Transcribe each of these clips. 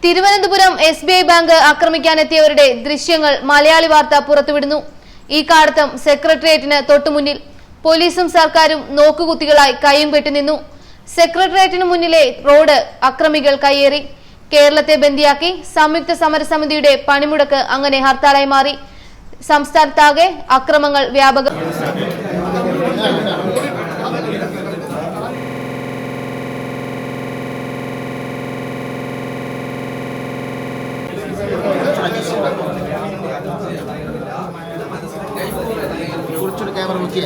Thiruvananthapuram SBI bank ആക്രമിക്കാനെത്തിയവരുടെ ദൃശ്യങ്ങൾ മലയാളി വാർത്ത പുറത്തുവിടുന്നു. ഈ കാടത്തം സെക്രട്ടേറിയറ്റിന് തൊട്ടുമുന്നിൽ പോലീസും സർക്കാരും നോക്കുകുത്തികളായി കൈയും കെട്ടി നിന്നു. സെക്രട്ടേറിയറ്റിന് മുന്നിലെ റോഡ് അക്രമികൾ കയ്യേറി. കേരളത്തെ ബന്ദിയാക്കി സംയുക്ത സമരസമിതിയുടെ പണിമുടക്ക് അങ്ങനെ ഹർത്താലായി മാറി. സംസ്ഥാനത്താകെ അക്രമങ്ങൾ വ്യാപകം. कैमरा मुझे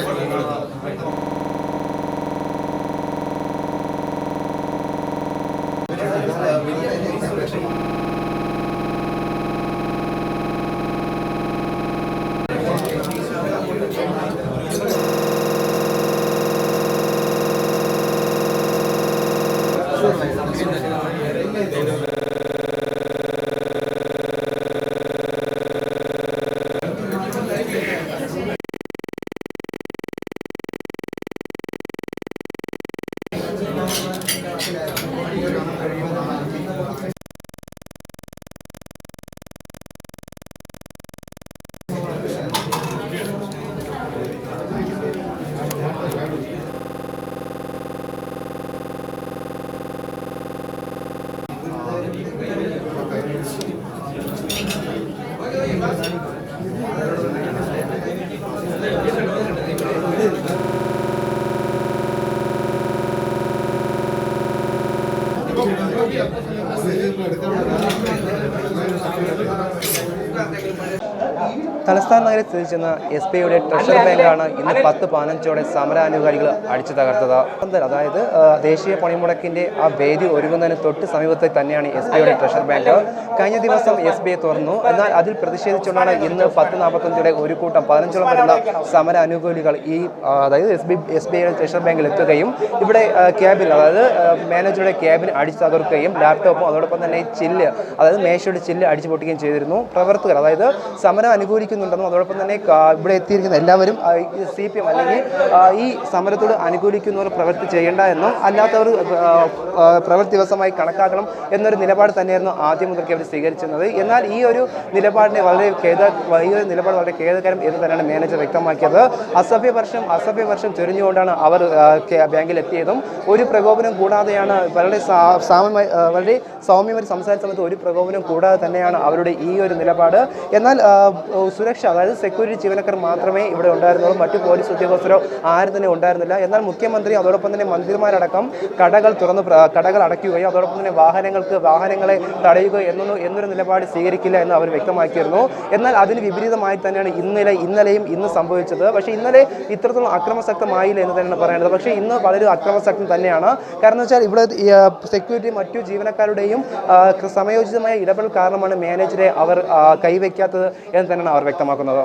തലസ്ഥാന നഗരത്തിൽ സ്ഥിതി ചെയ്യുന്ന SBIയുടെ ട്രഷറി ബാങ്കാണ് ഇന്ന് 10-15ഓടെ സമരാനുകാരികൾ അടിച്ചു തകർത്തത്. അതായത് ദേശീയ പണിമുടക്കിന്റെ ആ വേദി ഒരുങ്ങുന്നതിന് തൊട്ട് സമീപത്ത് തന്നെയാണ് SBIയുടെ ട്രഷറി ബാങ്ക്. കഴിഞ്ഞ ദിവസം SBI തുറന്നു. എന്നാൽ അതിൽ പ്രതിഷേധിച്ചുകൊണ്ടാണ് ഇന്ന് 10:45ഓടെ ഒരു കൂട്ടം 15ഓളം വരുന്ന സമരാനുകൂലികൾ അതായത് SBIയുടെ ട്രഷറി ബാങ്കിൽ എത്തുകയും ഇവിടെ ക്യാബിൻ, അതായത് മാനേജറുടെ ക്യാബിൻ അടിച്ചു തകർക്കുകയും ലാപ്ടോപ്പും അതോടൊപ്പം തന്നെ ചില്ല്, അതായത് മേശയുടെ ചില്ല് അടിച്ചു പൊട്ടുകയും ചെയ്തിരുന്നു. പ്രവർത്തകർ, അതായത് സമരം അനുകൂലിക്കുന്നുണ്ടെന്നും അതോടൊപ്പം തന്നെ ഇവിടെ എത്തിയിരിക്കുന്ന എല്ലാവരും CPM അല്ലെങ്കിൽ ഈ സമരത്തോട് അനുകൂലിക്കുന്നവർ പ്രവൃത്തി ചെയ്യേണ്ട എന്നും അല്ലാത്തവർ പ്രവൃത്തി ദിവസമായി കണക്കാക്കണം എന്നൊരു നിലപാട് തന്നെയായിരുന്നു ആദ്യം മുതൽക്ക് അവർ സ്വീകരിച്ചിരുന്നത്. എന്നാൽ ഈ ഒരു നിലപാടിനെ വളരെ ഖേദകരം എന്ന് തന്നെയാണ് മാനേജർ വ്യക്തമാക്കിയത്. അസഭ്യവർഷം ചൊരിഞ്ഞുകൊണ്ടാണ് അവർ ബാങ്കിൽ എത്തിയതും ഒരു പ്രകോപനം കൂടാതെയാണ് വളരെ സൗമ്യമായി സംസാരിച്ച സമയത്ത് ഒരു പ്രകോപനം കൂടാതെ തന്നെയാണ് അവരുടെ ഈ ഒരു നിലപാട്. എന്നാൽ സുരക്ഷ, അതായത് സെക്യൂരിറ്റി ജീവനക്കാർ മാത്രമേ ഇവിടെ ഉണ്ടായിരുന്നുള്ളൂ. മറ്റു പോലീസ് ഉദ്യോഗസ്ഥരോ ആരും തന്നെ ഉണ്ടായിരുന്നില്ല. എന്നാൽ മുഖ്യമന്ത്രി അതോടൊപ്പം തന്നെ മന്ത്രിമാരടക്കം കടകൾ അടയ്ക്കുകയും അതോടൊപ്പം തന്നെ വാഹനങ്ങളെ തടയുകയോ എന്നൊരു നിലപാട് സ്വീകരിക്കില്ല എന്ന് അവർ വ്യക്തമാക്കിയിരുന്നു. എന്നാൽ അതിന് വിപരീതമായി തന്നെയാണ് ഇന്നലെയും ഇന്ന് സംഭവിച്ചത്. പക്ഷേ ഇന്നലെ ഇത്രത്തോളം അക്രമസക്തമായില്ല എന്ന് തന്നെയാണ് പറയുന്നത്. പക്ഷേ ഇന്ന് വളരെ അക്രമസക്തം തന്നെയാണ്. കാരണം വെച്ചാൽ ഇവിടെ സെക്യൂരിറ്റി മറ്റു ജീവനക്കാരുടെയും സമയോചിതമായ ഇടപെടൽ കാരണമാണ് മാനേജറെ അവർ കൈവയ്ക്കാത്തത് എന്ന് തന്നെയാണ് അവർ വ്യക്തമാക്കുന്നത്.